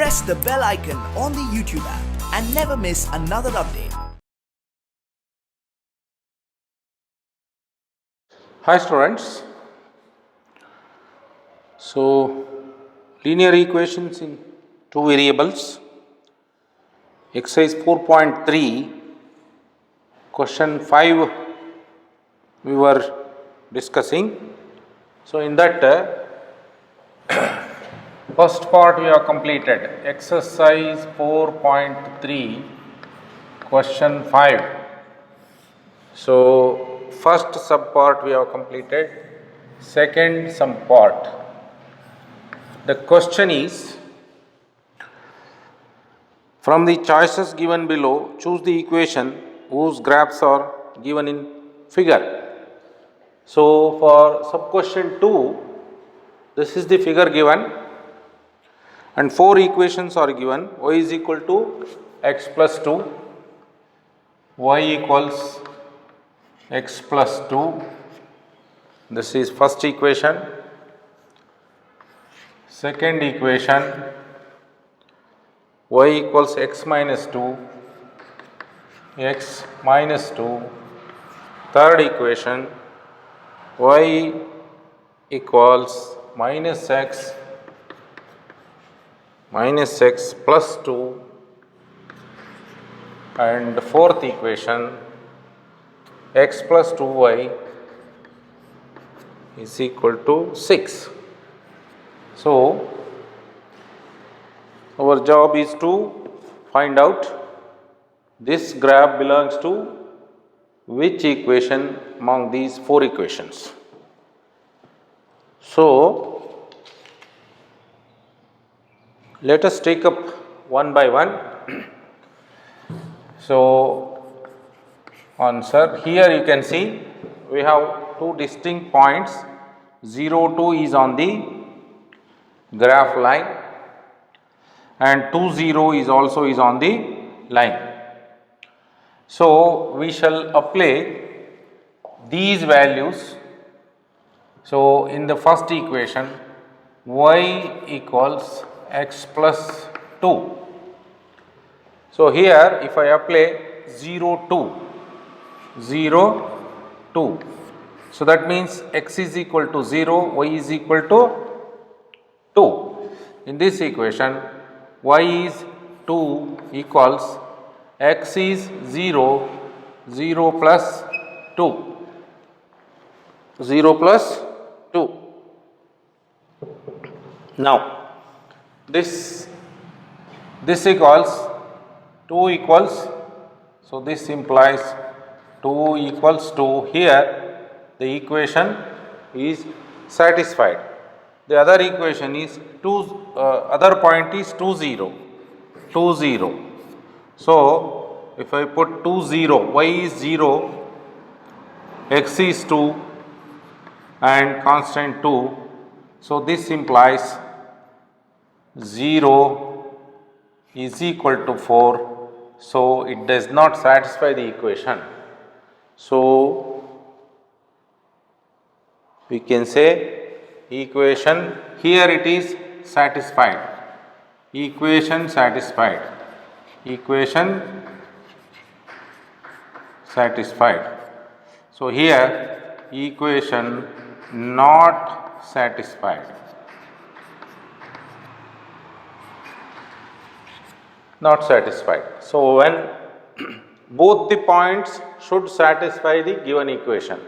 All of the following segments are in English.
press the bell icon on the YouTube app and never miss another update. Hi students, so linear equations in two variables, exercise 4.3, question 5 we were discussing. So in that first part we have completed, exercise 4.3, question 5. So first sub part we have completed, second sub part. The question is, from the choices given below, choose the equation whose graphs are given in figure. So for sub question 2, this is the figure given and 4 equations are given. Y is equal to x plus 2, y equals x plus 2, this is first equation. Second equation, y equals x minus 2, x minus 2. Third equation, y equals minus x plus 2. And fourth equation, x plus 2y is equal to 6. So our job is to find out this graph belongs to which equation among these 4 equations. So let us take up one by one. So answer, here you can see we have two distinct points. 0, 2 is on the graph line and 2, 0 is also on the line. So we shall apply these values. So in the first equation, y equals x plus 2. So here if I apply 0, 2, 0, 2. So that means x is equal to 0, y is equal to 2. In this equation, y is 2 equals x is 0, 0 plus 2, 0 plus 2. Now this equals 2 equals, so this implies 2 equals 2. Here the equation is satisfied. The other equation is other point is 2, 0, 2, 0. So if I put 2, 0, y is 0, x is 2 and constant 2. So this implies 0 is equal to 4. So it does not satisfy the equation. So we can say equation, here it is satisfied, equation satisfied, equation satisfied. So here equation not satisfied, not satisfied. So when both the points should satisfy the given equation.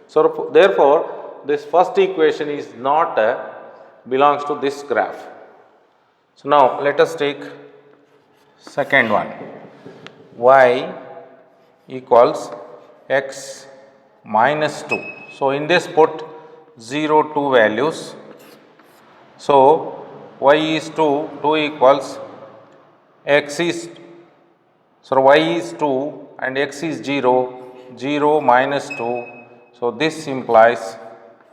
So therefore this first equation is not belongs to this graph. So now let us take second one, y equals x minus 2. So in this put 0, 2 values. So y is 2, 2 equals x is, so y is 2 and x is 0, 0 minus 2. So this implies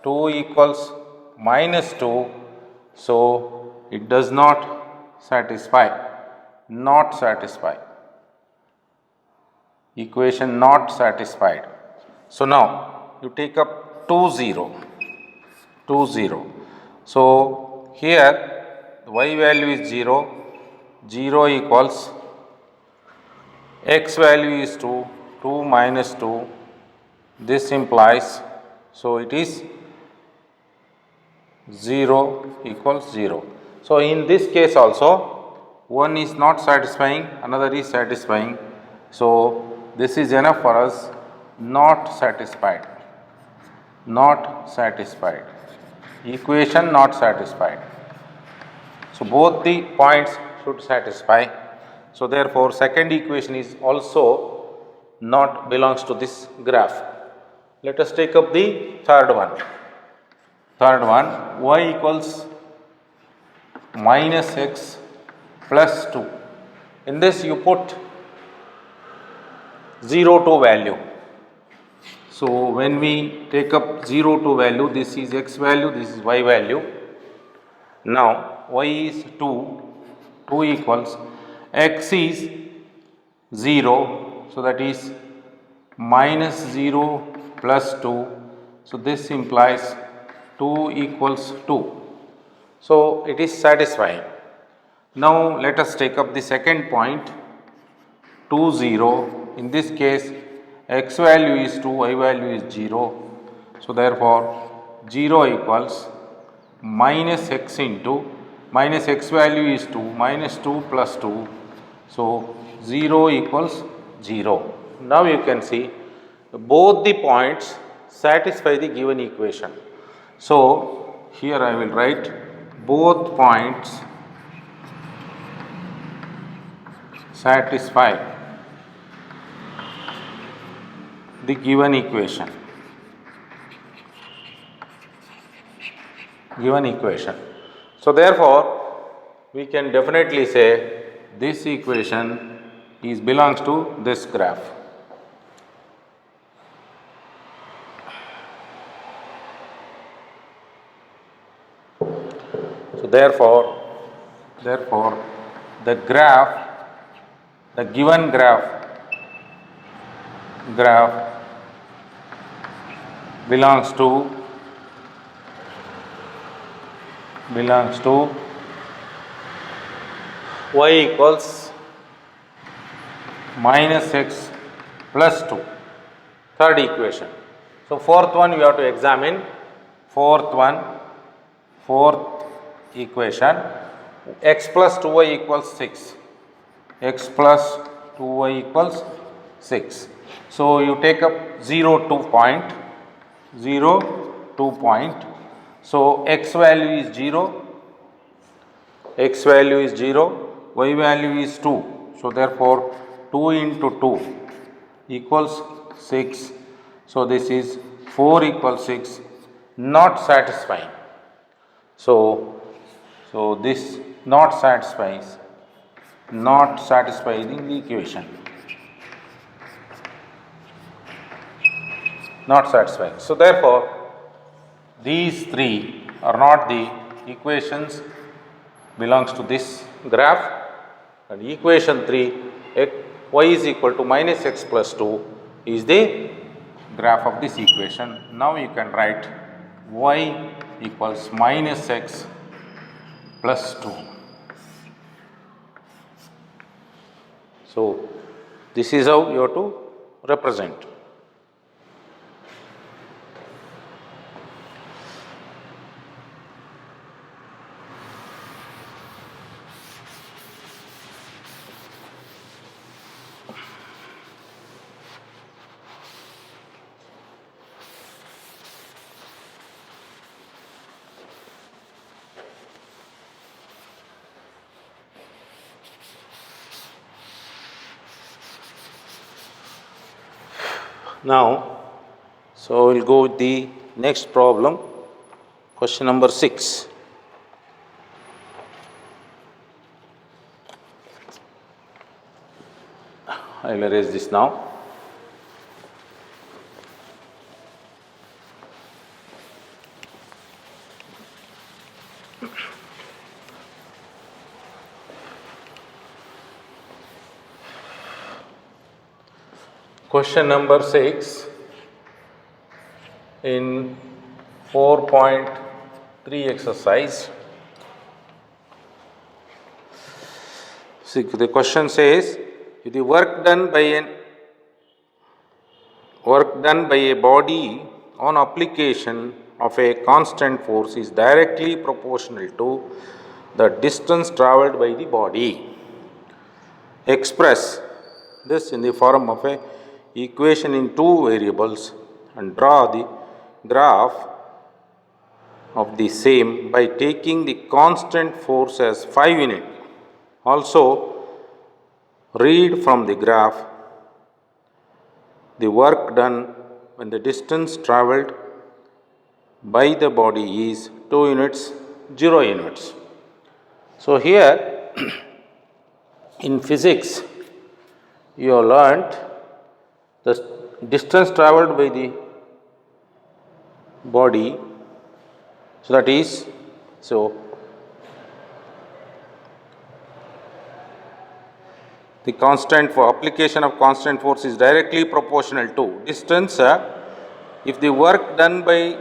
2 equals minus 2. So it does not satisfy, not satisfy, equation not satisfied. So now you take up 2, 0, 2, 0. So here y value is 0, 0 equals x value is 2, 2 minus 2, this implies, so it is 0 equals 0. So, in this case also one is not satisfying, another is satisfying. So, this is enough for us, not satisfied, not satisfied, equation not satisfied. So, both the points should satisfy. So, therefore, second equation is also not belongs to this graph. Let us take up the third one. Third one, y equals minus x plus 2. In this you put 0 to value. So, when we take up 0 to value, this is x value, this is y value. Now, y is 2, 2 equals x is 0, so that is minus 0 plus 2. So, this implies 2 equals 2. So, it is satisfying. Now, let us take up the second point, 2 0. In this case, x value is 2, y value is 0. So, therefore, 0 equals minus x into minus x value is 2 minus 2 plus 2. So, 0 equals 0. Now, you can see both the points satisfy the given equation. So, here I will write both points satisfy the given equation. So, therefore, we can definitely say this equation belongs to this graph. So, therefore, the graph, the given graph belongs to y equals minus x plus 2, third equation. So, fourth one we have to examine, fourth equation, x plus 2y equals 6, x plus 2y equals 6. So, you take up 0 2 point, so x value is 0, y value is 2. So, therefore, 2 into 2 equals 6. So, this is 4 equals 6, not satisfying. So, this not satisfying the equation, not satisfying. So, therefore, these three are not the equations belongs to this graph, and equation 3 y is equal to minus x plus 2 is the graph of this equation. Now, you can write y equals minus x plus 2. So, this is how you have to represent. Now, so we will go with the next problem, question number 6. I will erase this now. Question number 6 in 4.3 exercise. See, the question says, if the work done by a body on application of a constant force is directly proportional to the distance travelled by the body. Express this in the form of a equation in two variables and draw the graph of the same by taking the constant force as 5 unit. Also, read from the graph the work done when the distance travelled by the body is 2 units, 0 units. So, here in physics you have learnt the distance travelled by the body. So, that is, the constant for application of constant force is directly proportional to distance. If the work done by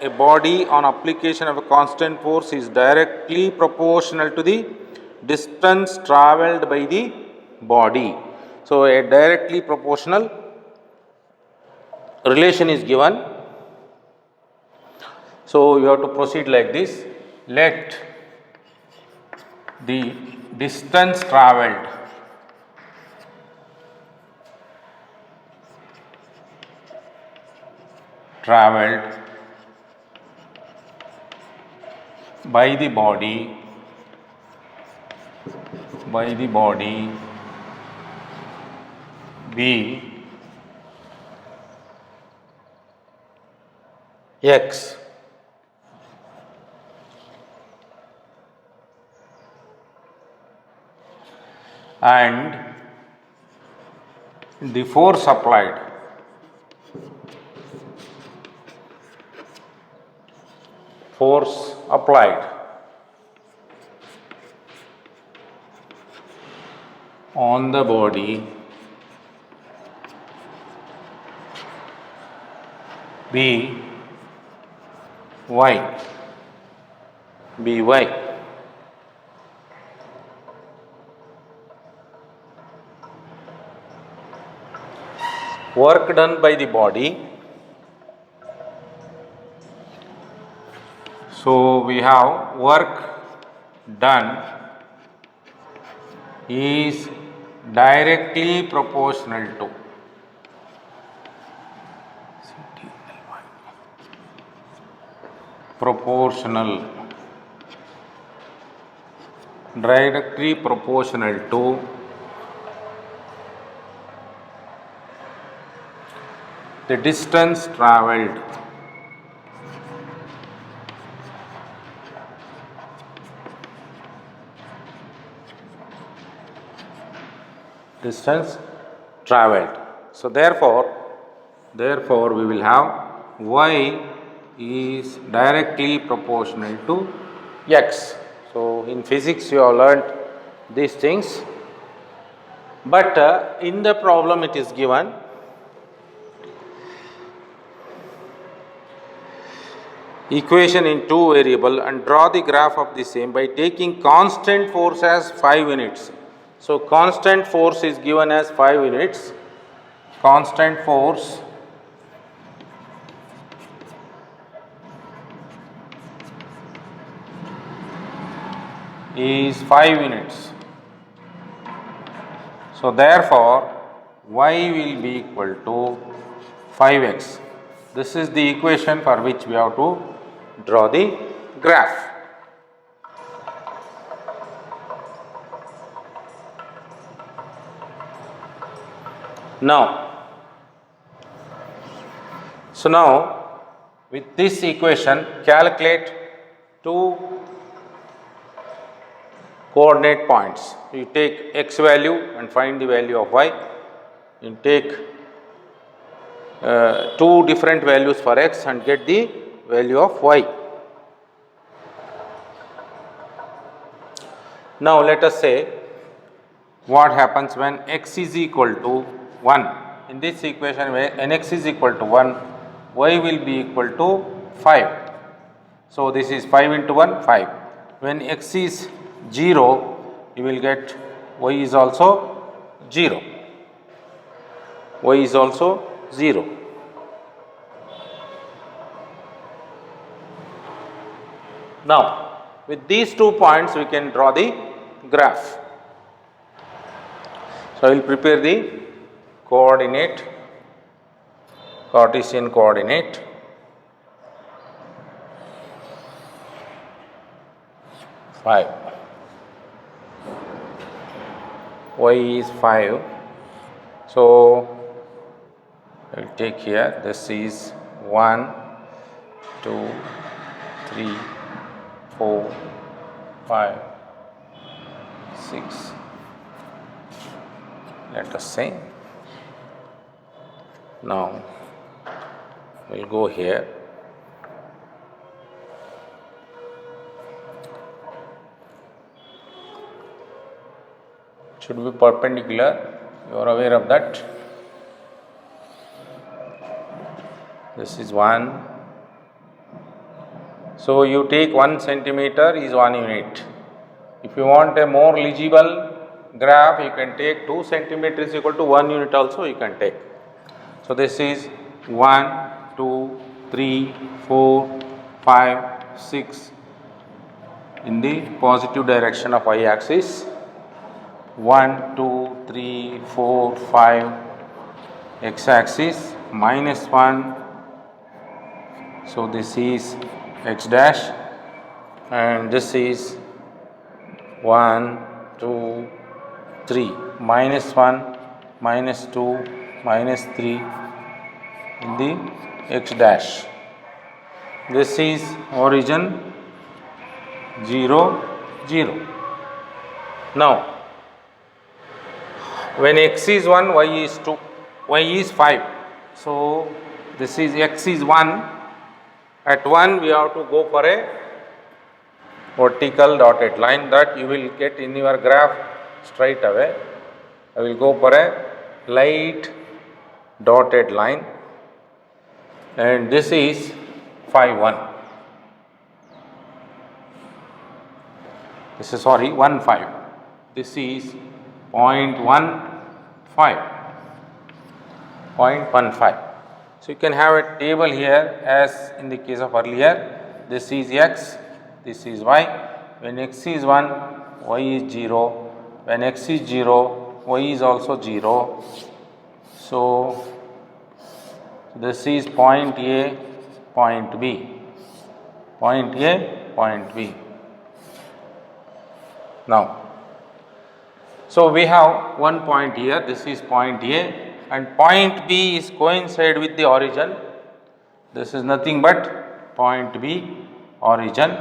a body on application of a constant force is directly proportional to the distance travelled by the body. So, a directly proportional relation is given. So, you have to proceed like this. Let the distance travelled by the body be x and the force applied on the body be y. Work done by the body. So, we have work done is directly proportional to directly proportional to the distance travelled So, therefore we will have y is directly proportional to x. So, in physics you have learnt these things, but in the problem it is given equation in two variable and draw the graph of the same by taking constant force as 5 units. So, constant force is given as 5 units. Constant force is 5 units. So, therefore, y will be equal to 5x. This is the equation for which we have to draw the graph. Now, with this equation calculate two coordinate points. You take x value and find the value of y. You take two different values for x and get the value of y. Now, let us say what happens when x is equal to 1. In this equation, when x is equal to 1, y will be equal to 5. So, this is 5 into 1, 5. When x is 0, you will get y is also 0. Y is also 0. Now, with these 2 points we can draw the graph. So, I will prepare the Cartesian coordinate. Five. Y is 5. So, I will take here, this is 1, 2, 3, 4, 5, 6. Let us say. Now, we will go here. Should be perpendicular, you are aware of that. This is 1. So, you take 1 centimeter is 1 unit. If you want a more legible graph, you can take 2 centimeters equal to 1 unit also you can take. So, this is 1, 2, 3, 4, 5, 6 in the positive direction of y axis. 1, 2, 3, 4, 5 x axis minus 1. So, this is x dash and this is 1, 2, 3 minus 1, minus 2, minus 3 in the x dash. This is origin 0, 0. Now, when x is 1, y is 2, y is 5. So, this is x is 1. At 1 we have to go for a vertical dotted line that you will get in your graph straight away. I will go for a light dotted line and this is 5, 1. This is 1, 5. This is 0.15. 0.15. So, you can have a table here as in the case of earlier. This is x, this is y. When x is 1, y is 0. When x is 0, y is also 0. So, this is point A, point B. Point A, point B. Now, so we have one point here, this is point A. And point B is coincide with the origin. This is nothing but point B, origin.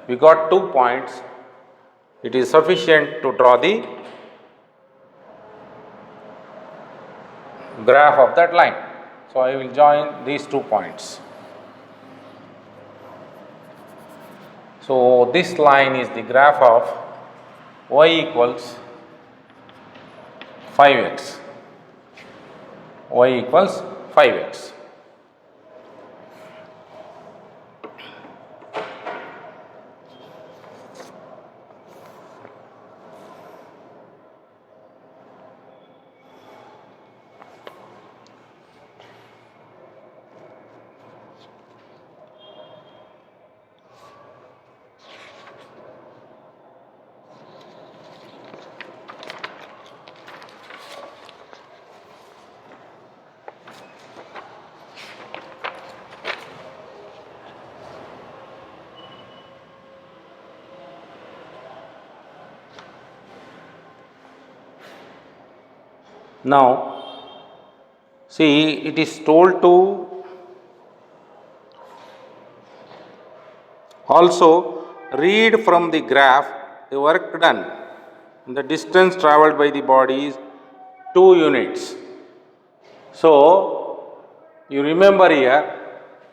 We got 2 points. It is sufficient to draw the graph of that line. So, I will join these 2 points. So, this line is the graph of y equals 5x. Y equals 5x. Now, see, it is told to also read from the graph the work done. The distance travelled by the body is 2 units. So, you remember here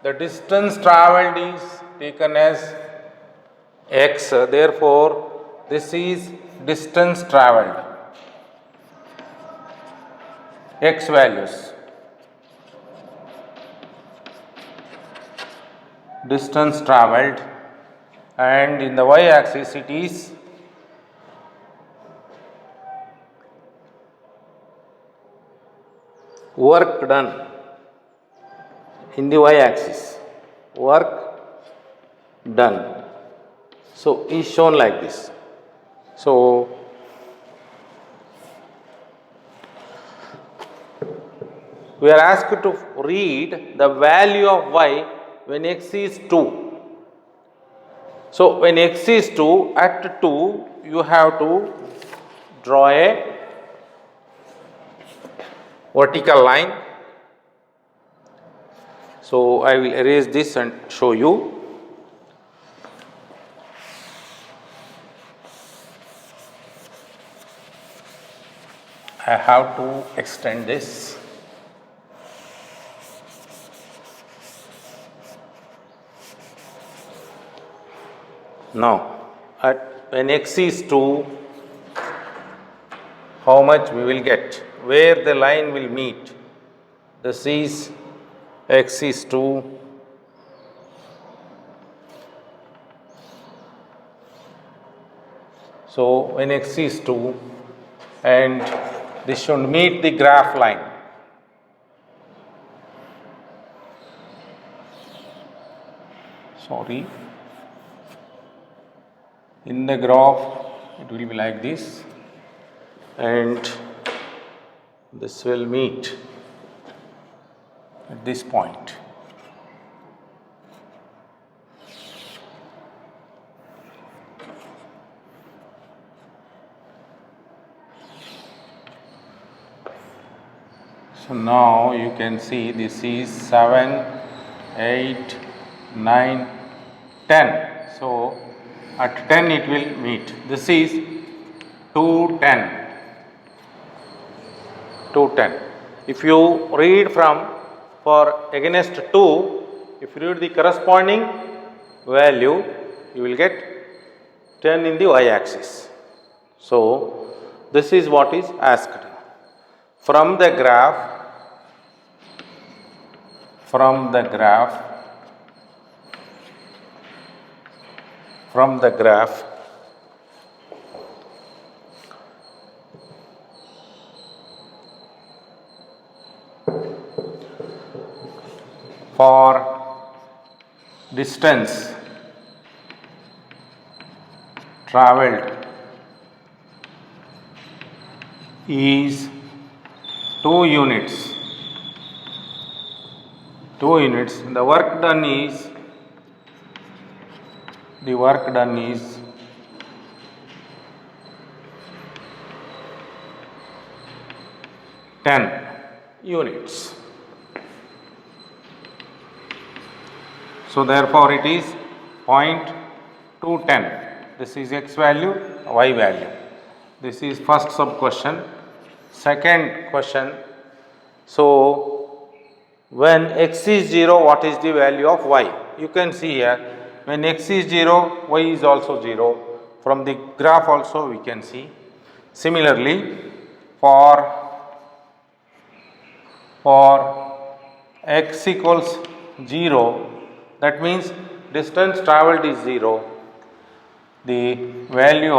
the distance travelled is taken as x, therefore, this is distance travelled. X values, distance travelled, and in the y axis it is work done in the y-axis, work done, so is shown like this. So we are asked to read the value of y when x is 2. So when x is 2, at 2 you have to draw a vertical line. So I will erase this and show you. I have to extend this. Now, when x is 2, how much we will get? Where the line will meet? This is x is 2. So, when x is 2 and this should meet the graph line. Sorry. In the graph, it will be like this, and this will meet at this point. So now you can see this is 7, 8, 9, 10. So at 10 it will meet. This is 2, 10. 2, 10. If you read from for against 2, if you read the corresponding value, you will get 10 in the y-axis. So this is what is asked. From the graph, from the graph for distance traveled is 2 units. 2 units. The work done is 10 units. So therefore it is 0.210. This is x value, y value. This is first sub question. Second question. So when x is 0, what is the value of y? You can see here, when x is 0, y is also 0. From the graph also we can see. Similarly, for x equals 0, that means distance travelled is 0. The value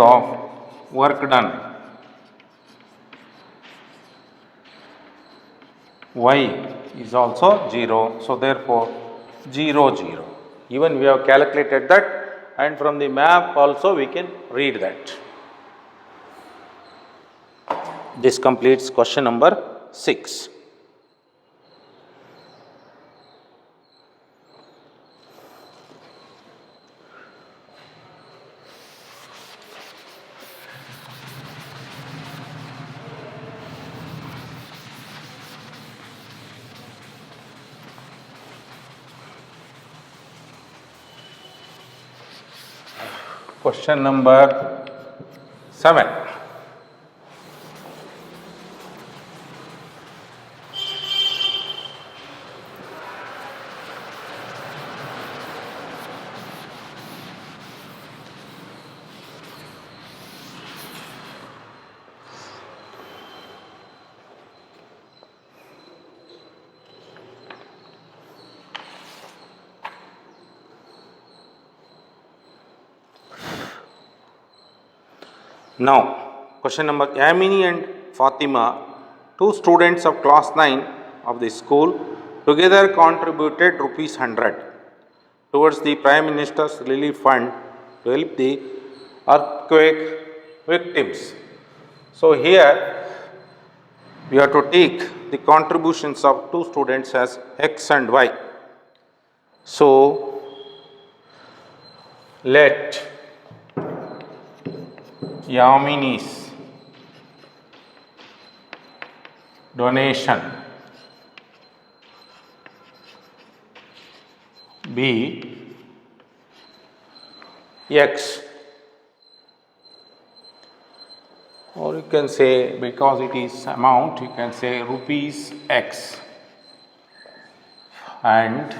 of work done, y is also 0. So therefore 0, 0. Even we have calculated that, and from the map also we can read that. This completes question number 6. Question number 7. Now, question number, Yamini and Fatima, two students of class 9 of the school, together contributed rupees 100 towards the Prime Minister's Relief Fund to help the earthquake victims. So here we have to take the contributions of two students as X and Y. So let Yamini's donation be X, or you can say, because it is amount, you can say rupees X, and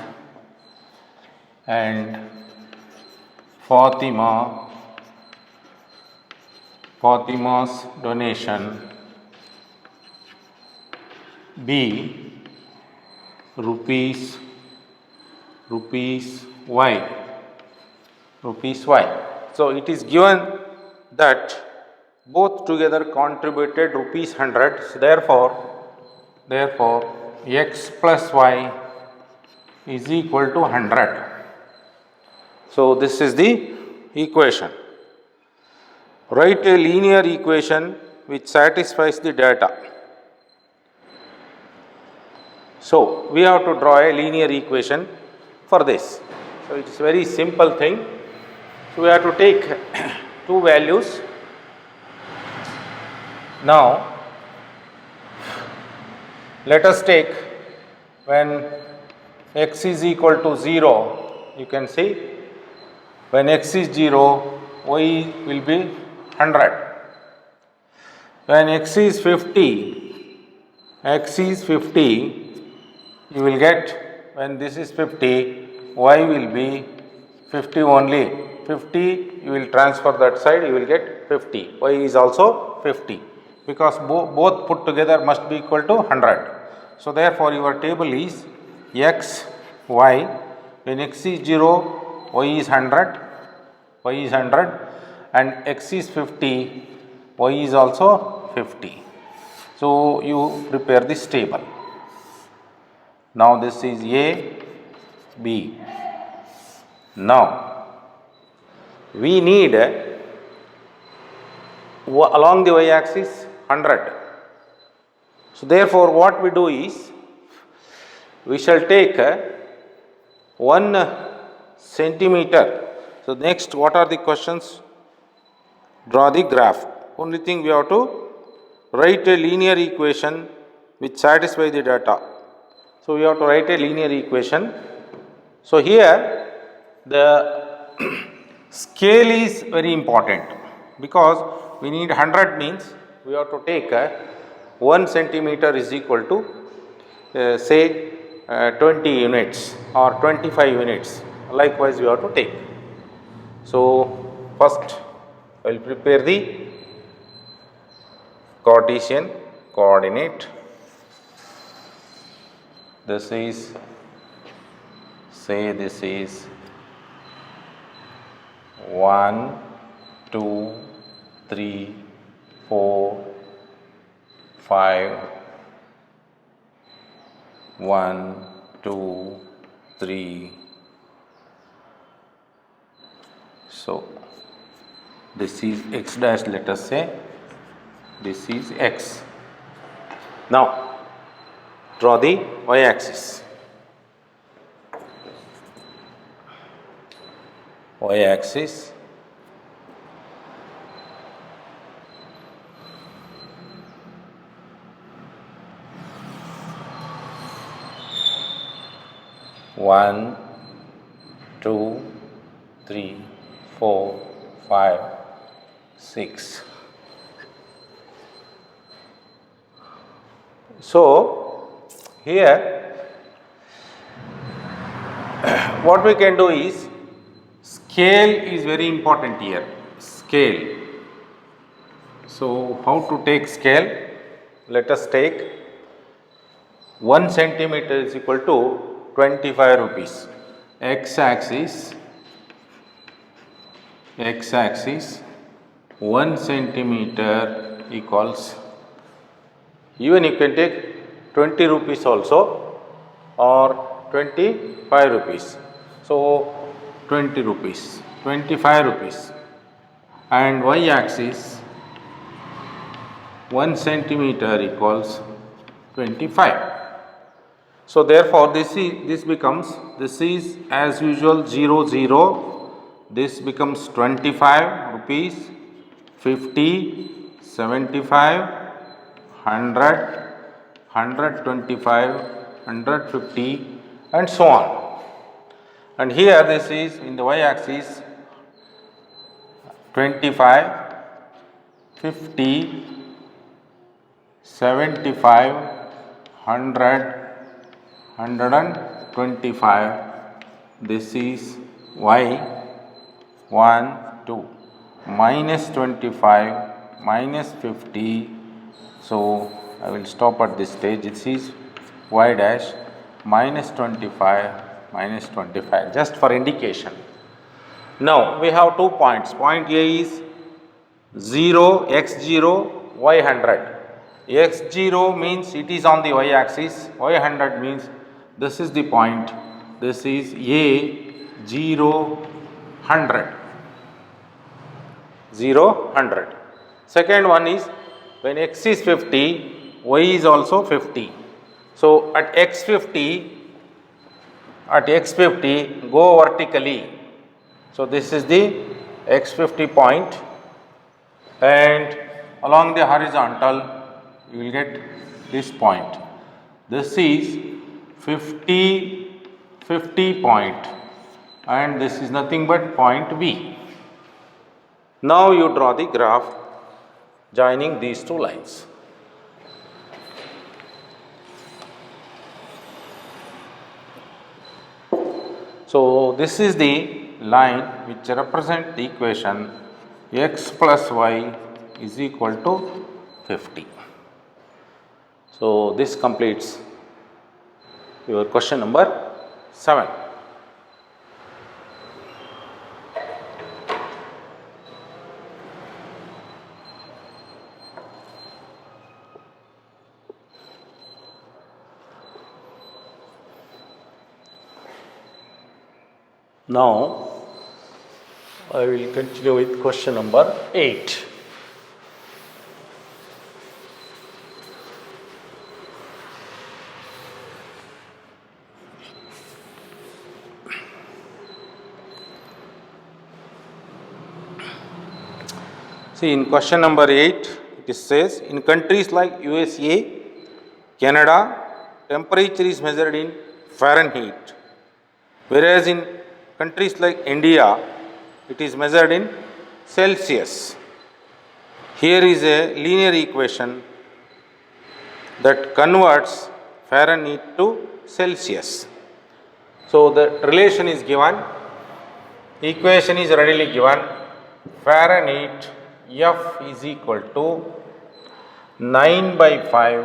Fatima's donation be rupees Y. So it is given that both together contributed rupees 100. So therefore X plus Y is equal to 100. So this is the equation. Write a linear equation which satisfies the data. So we have to draw a linear equation for this. So it is very simple thing. So we have to take two values. Now let us take, when x is equal to 0, you can see when x is 0, y will be 100. When x is 50, you will get, when this is 50, y will be 50 only. 50, you will transfer that side, you will get 50. Y is also 50, because both put together must be equal to 100. So therefore your table is x, y. When x is 0, y is 100, and x is 50, y is also 50. So you prepare this table. Now this is A, B. Now we need along the y-axis 100. So therefore what we do is, we shall take 1 centimeter. So next, what are the questions? Draw the graph. Only thing we have to write a linear equation which satisfies the data. So we have to write a linear equation. So here the scale is very important, because we need 100, means we have to take 1 centimeter is equal to say 20 units or 25 units. Likewise we have to take. So first I will prepare the Cartesian coordinate. This is, say this is 1, 2, 3, 4, 5, 1, 2, 3. So this is x dash, let us say this is x. Now draw the y-axis. Y-axis, one, 2, 3, 4, 5, 6. So here what we can do is, scale is very important here. Scale. So how to take scale? Let us take 1 centimeter is equal to 25 rupees. X-axis 1 centimeter equals Even you can take 20 rupees also or 25 rupees. So 20 rupees, 25 rupees, and y axis 1 centimeter equals 25. So therefore this is as usual 0 0, this becomes 25 rupees, 50, 75, 100, 125, 150 and so on. And here this is in the y axis 25, 50, 75, 100, 125. This is y 1, 2, minus 25, minus 50. So I will stop at this stage. This is y dash minus 25, minus 25, just for indication. Now we have 2 points. Point A is 0, x0, y100. x0 means it is on the y axis, y100 means this is the point, this is A 0, 100, 0, 100. Second one is when x is 50, y is also 50. So at x50, go vertically. So this is the x50 point, and along the horizontal you will get this point. This is 50 point, and this is nothing but point B. Now you draw the graph joining these two lines. So this is the line which represents the equation x plus y is equal to 50. So this completes your question number 7. Now I will continue with question number 8. See, in question number 8, it says, in countries like USA, Canada, temperature is measured in Fahrenheit, whereas in countries like India, it is measured in Celsius. Here is a linear equation that converts Fahrenheit to Celsius. So the relation is given, equation is readily given. Fahrenheit F is equal to 9 by 5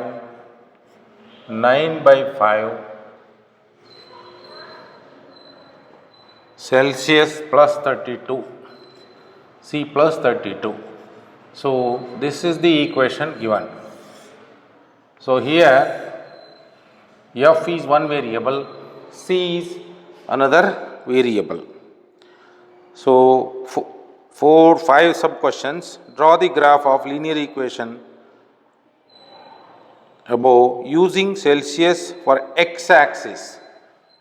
Celsius plus 32, C plus 32. So this is the equation given. So here F is one variable, C is another variable. So 5 sub questions. Draw the graph of linear equation above using Celsius for x axis.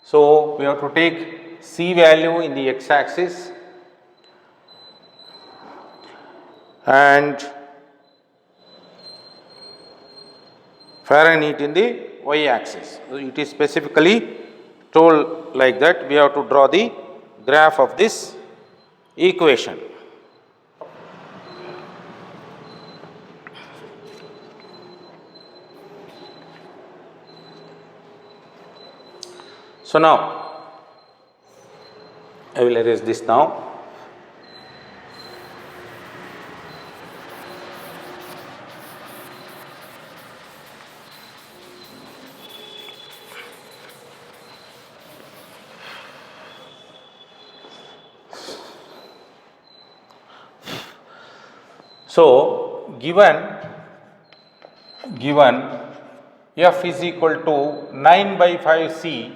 So we have to take C value in the x axis and Fahrenheit in the y axis. So it is specifically told like that. We have to draw the graph of this equation. So now I will erase this now. So given given f is equal to 9 by 5 c,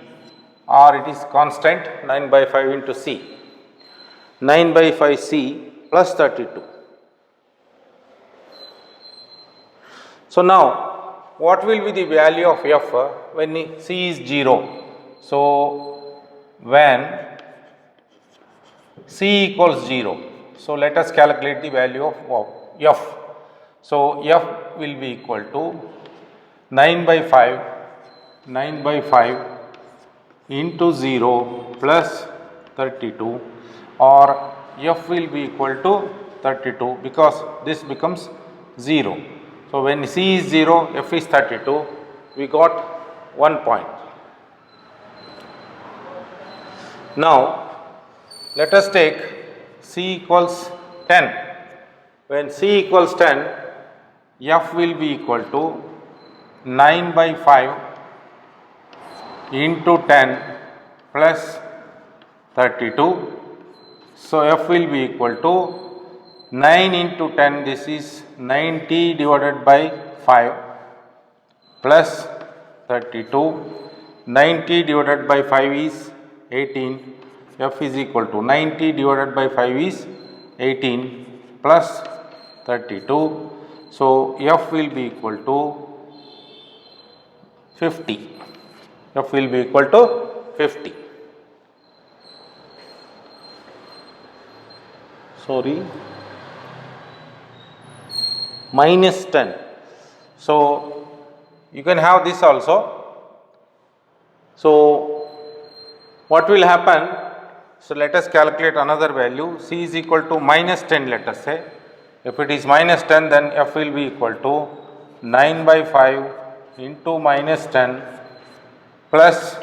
or it is constant 9 by 5 into c, 9 by 5 c plus 32. So now what will be the value of f when c is 0? So when c equals 0, so let us calculate the value of f. So f will be equal to 9 by 5 into 0 plus 32, or f will be equal to 32 because this becomes 0. So when c is 0, f is 32, we got 1 point. Now let us take c equals 10. When c equals 10, f will be equal to 9 by 5 into 10 plus 32. So f will be equal to 9 into 10, this is 90 divided by 5 plus 32. 90 divided by 5 is 18. F is equal to 90 divided by 5 is 18 plus 32. So f will be equal to 50. F will be equal to 50. Sorry, minus 10. So you can have this also. So what will happen? So let us calculate another value. C is equal to minus 10, let us say. If it is minus 10, then f will be equal to 9 by 5 into minus 10 plus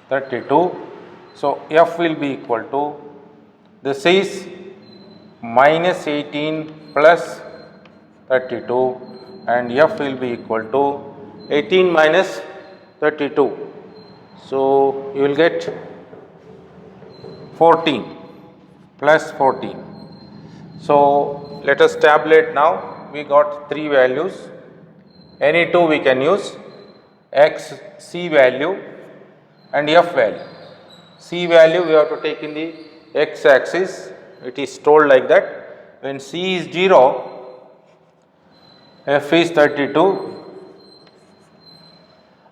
32. So f will be equal to, this is minus 18 plus 32, and f will be equal to 18 minus 32. So you will get 14 plus 14. So let us tabulate now. We got three values. Any two we can use: x, c value and f value. C value we have to take in the x axis. It is told like that. When c is 0, f is 32,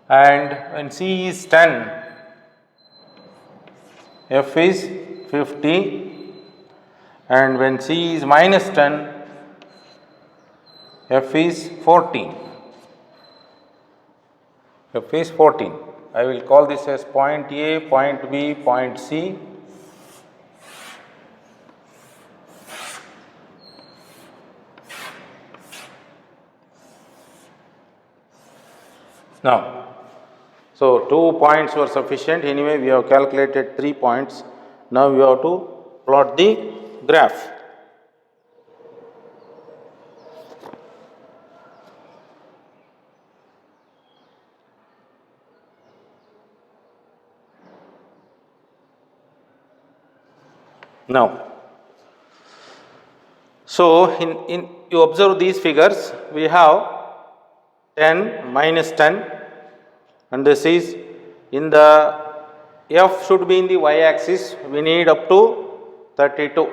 and when c is 10, f is 50, and when c is minus 10, f is 14. F is 14. I will call this as point A, point B, point C. Now, so 2 points were sufficient. Anyway, we have calculated 3 points. Now we have to plot the graph. Now, so in you observe these figures, we have 10 minus 10, and this is in the f should be in the y axis. We need up to 32.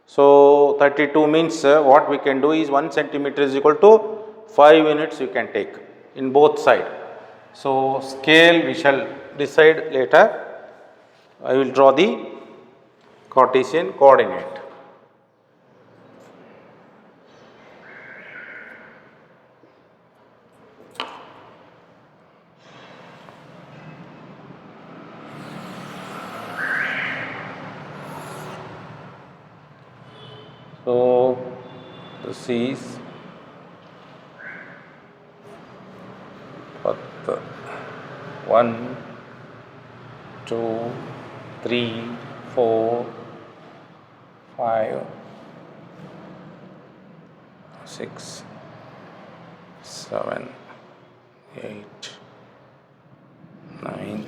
So 32 means what we can do is 1 centimeter is equal to 5 units you can take in both sides. So scale we shall decide later. I will draw the Cartesian coordinate. So this is 1, 2, 3, 4, 5, 6, 7, 8, 9,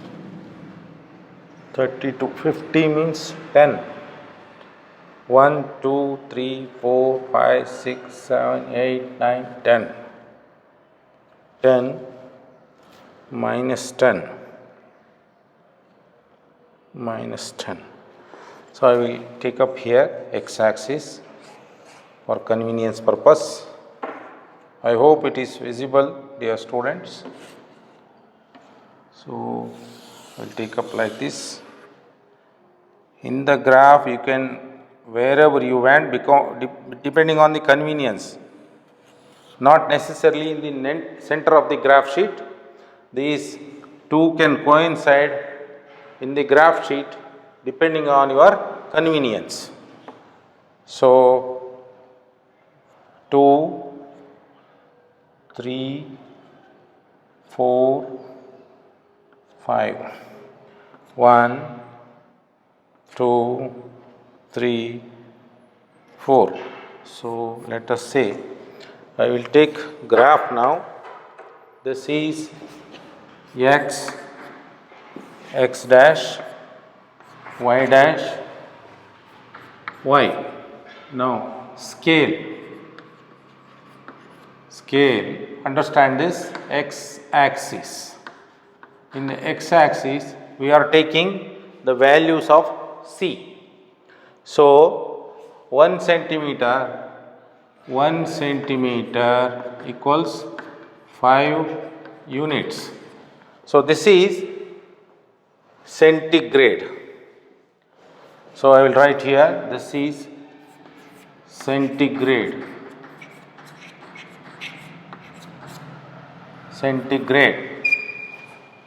32, 50 means 10. 1, 2, 3, 4, 5, 6, 7, 8, 9, 10. 10 minus 10 minus 10. So I will take up here x-axis for convenience purpose. I hope it is visible, dear students. So I will take up like this. In the graph you can wherever you want, depending on the convenience, not necessarily in the center of the graph sheet. These two can coincide in the graph sheet depending on your convenience. So 2, 3, 4, 5, 1, 2, 3, 4. So let us say I will take graph now. This is x, x dash, y dash, y. Now scale. Understand this, x axis. In the x axis we are taking the values of c. So 1 centimeter equals 5 units. So this is centigrade. So I will write here, this is centigrade.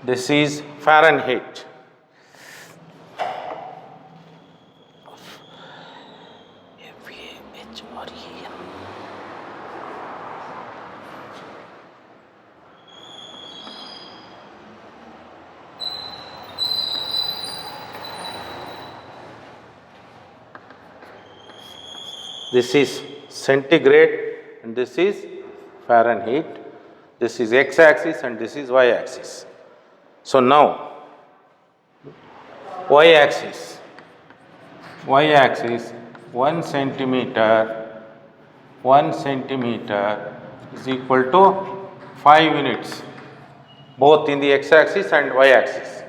This is Fahrenheit. This is centigrade and this is Fahrenheit. This is x-axis and this is y-axis. So now y-axis 1 centimeter is equal to 5 units, both in the x-axis and y-axis.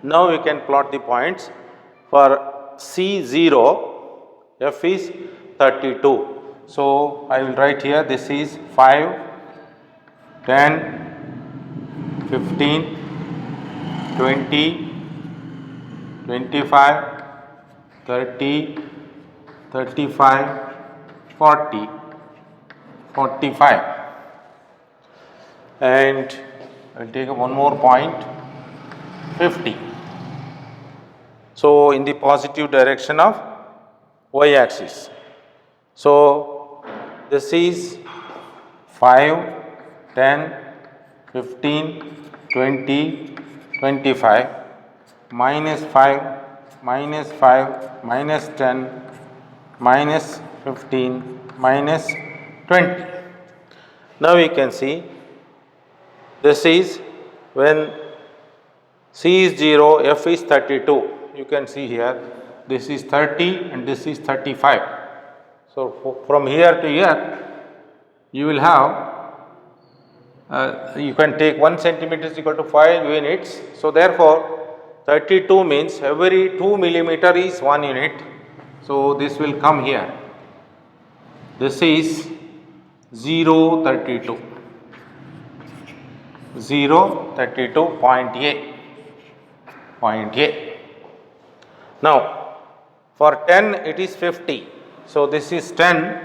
Now we can plot the points. For C0, F is 32. So I will write here, this is 5, 10, 15, 20, 25, 30, 35, 40, 45. And I will take one more point, 50. So in the positive direction of y-axis. So this is 5, 10, 15, 20, 25, minus 5, minus 5, minus 10, minus 15, minus 20. Now we can see this is when C is 0, F is 32. You can see here, this is 30 and this is 35. So from here to here, you will have, you can take 1 centimeter is equal to 5 units. So therefore, 32 means every 2 millimeter is 1 unit. So this will come here. This is 0.32. 0.32 point A. Point A. Now, for 10 it is 50. So this is 10.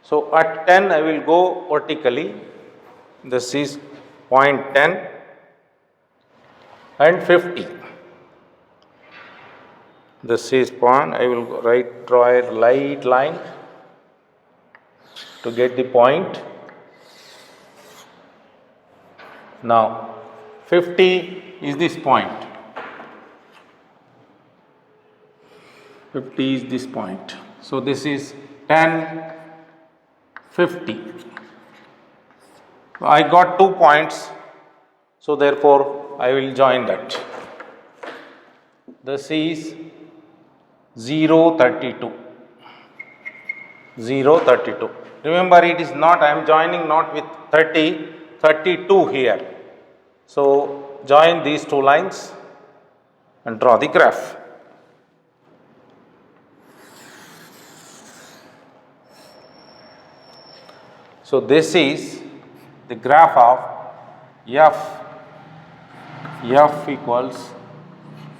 So at 10 I will go vertically. This is point 10 and 50. This is point. I will draw a light line to get the point. Now 50 is this point. 50 is this point. So this is 10, 50. I got 2 points. So therefore I will join that. This is 0.32. 0.32. Remember, it is not, I am joining not with 30. 32 here. So join these two lines and draw the graph. So this is the graph of f equals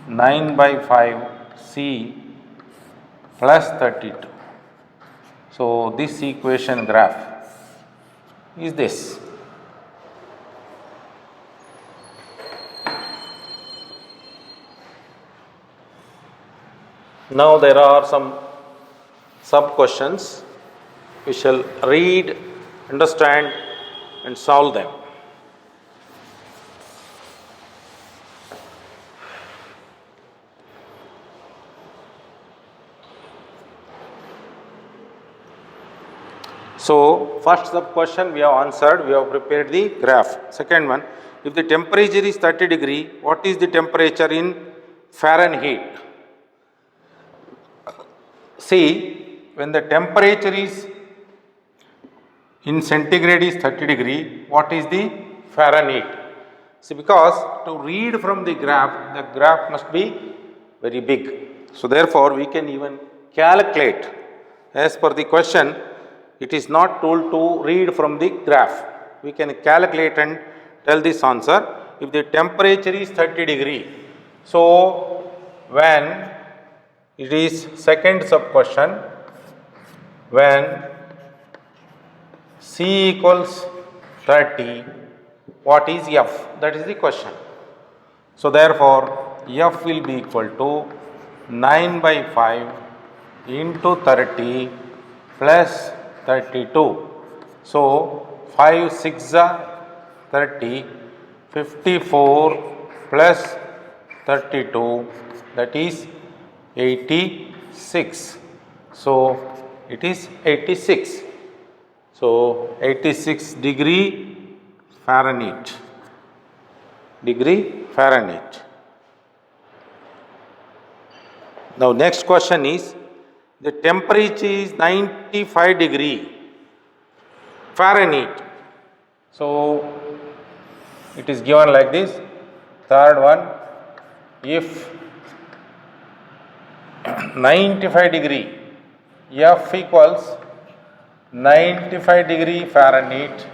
9 by 5 c plus 32. So this equation graph is this. Now there are some sub questions. We shall read, understand and solve them. So first sub question we have answered, we have prepared the graph. Second one, if the temperature is 30 degree, what is the temperature in Fahrenheit? See, when the temperature is in centigrade is 30 degree, what is the Fahrenheit? See, because to read from the graph must be very big. So therefore, we can even calculate. As per the question, it is not told to read from the graph. We can calculate and tell this answer. If the temperature is 30 degree, so when it is second sub question, when C equals 30, what is F? That is the question. So therefore, F will be equal to 9 by 5 into 30 plus 32. So 5 6 are 30, 54 plus 32, that is 86. So it is 86. So 86 degree Fahrenheit. Now next question is, the temperature is 95 degree Fahrenheit. So it is given like this. Third one, if 95 degree, F equals 95 degree Fahrenheit,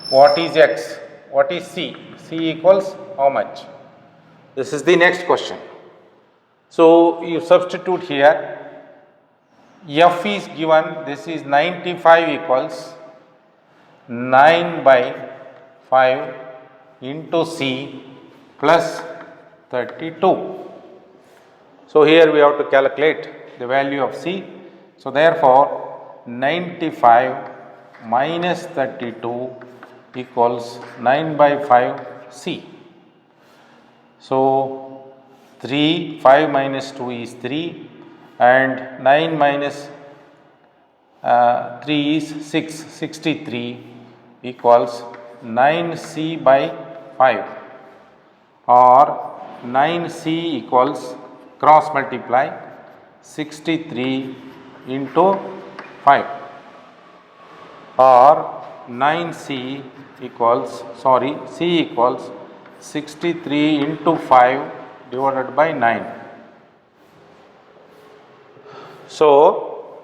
what is X? What is C? C equals how much? This is the next question. So you substitute here. F is given, this is 95 equals 9 by 5 into C plus 32. So here we have to calculate the value of C. So therefore 95 minus 32 equals 9 by 5 C. So 5 minus 2 is 3 and 9 minus 3 is 63 equals 9C by 5, or 9C equals, cross multiply 63 into 5, or 9C equals, C equals 63 into 5 divided by 9. So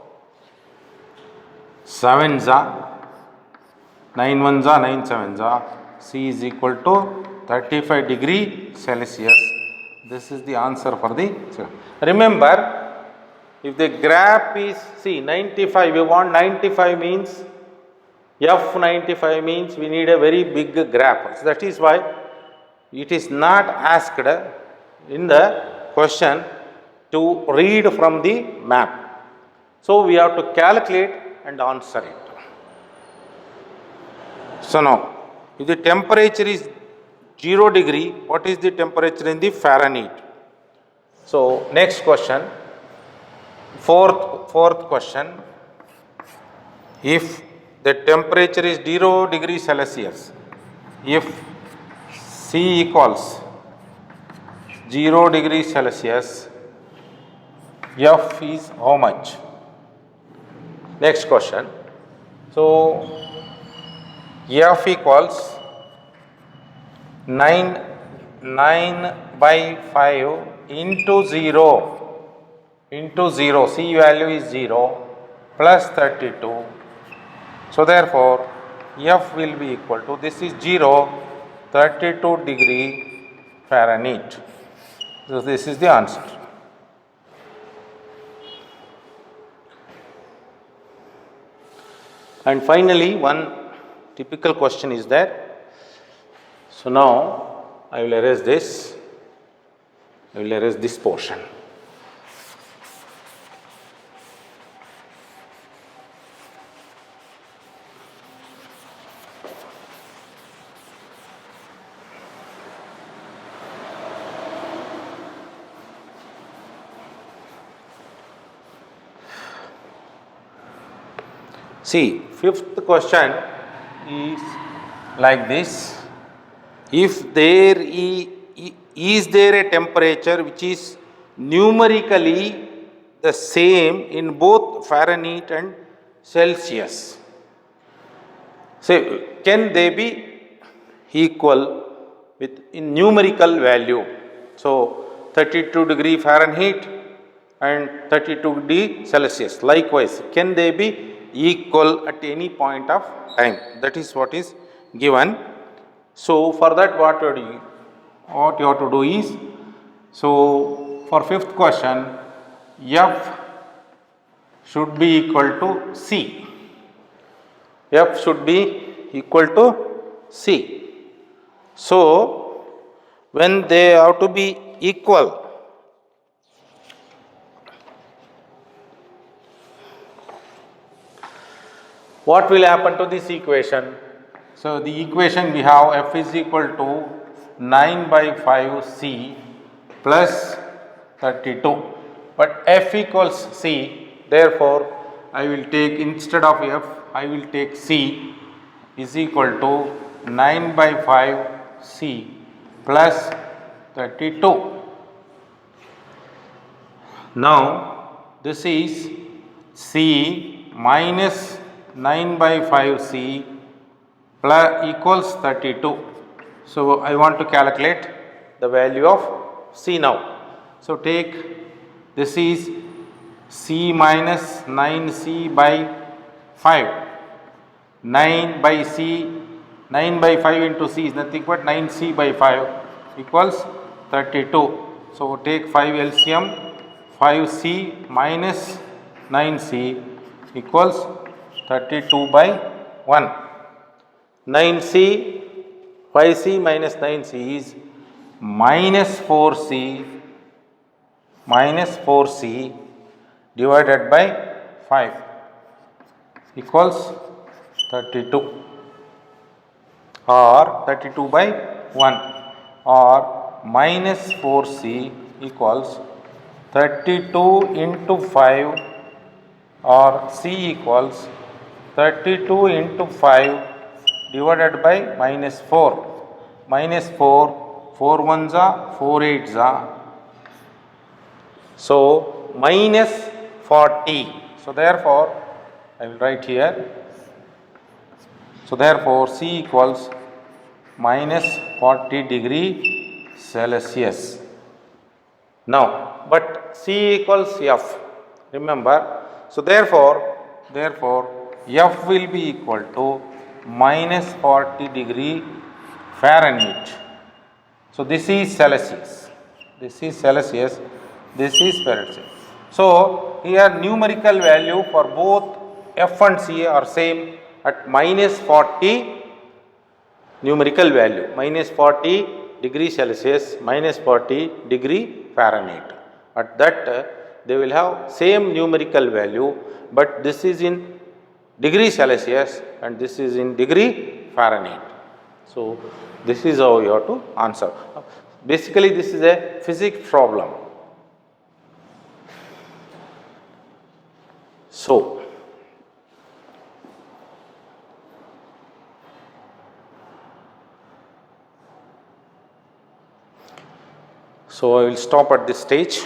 7s are 9 1s are 9 7s are, C is equal to 35 degree Celsius. This is the answer for the. Remember, if the graph is, see 95, we want 95 means, F 95 means we need a very big graph. So that is why it is not asked in the question to read from the map. So we have to calculate and answer it. So now, if the temperature is 0 degree, what is the temperature in the Fahrenheit? So next question, fourth question, if the temperature is 0 degree Celsius, if C equals 0 degree Celsius, F is how much? Next question. So F equals 9 by 5 into 0, C value is 0 plus 32. So therefore, F will be equal to, this is 32 degree Fahrenheit. So this is the answer. And finally, one typical question is there. So now I will erase this. I will erase this portion. See, fifth question is like this. If there is there a temperature which is numerically the same in both Fahrenheit and Celsius? So, can they be equal with in numerical value? So, 32 degree Fahrenheit and 32 degree Celsius. Likewise, can they be equal at any point of time? That is what is given. So, for that what you have to do is, so for fifth question, F should be equal to C. F should be equal to C. So, when they have to be equal, what will happen to this equation? So, the equation we have F is equal to 9 by 5 C plus 32, but F equals C, therefore, I will take, instead of F, I will take C is equal to 9 by 5 C plus 32. Now, this is C minus 9 by 5 C plus equals 32. So, I want to calculate the value of C now. So, take, this is C minus 9C by 5. 9 by C, 9 by 5 into C is nothing but 9C by 5 equals 32. So, take 5 LCM, 5C minus 9C equals 32 by 1. 9C, 5C minus 9C is minus 4C divided by 5 equals 32, or 32 by 1, or minus 4C equals 32 into 5, or C equals 32 into 5 divided by minus 4. Minus 4, 4 ones are, 4 eights are. So, minus 40. So, therefore, I will write here. So, therefore, C equals minus 40 degree Celsius. Now, but C equals F, remember. So, therefore, F will be equal to minus 40 degree Fahrenheit. So, this is Celsius, this is Celsius, this is Fahrenheit. So, here numerical value for both F and C are same at minus 40 numerical value, minus 40 degree Celsius, minus 40 degree Fahrenheit. At that they will have same numerical value, but this is in degree Celsius and this is in degree Fahrenheit. So, this is how you have to answer. Basically, this is a physics problem. So, I will stop at this stage.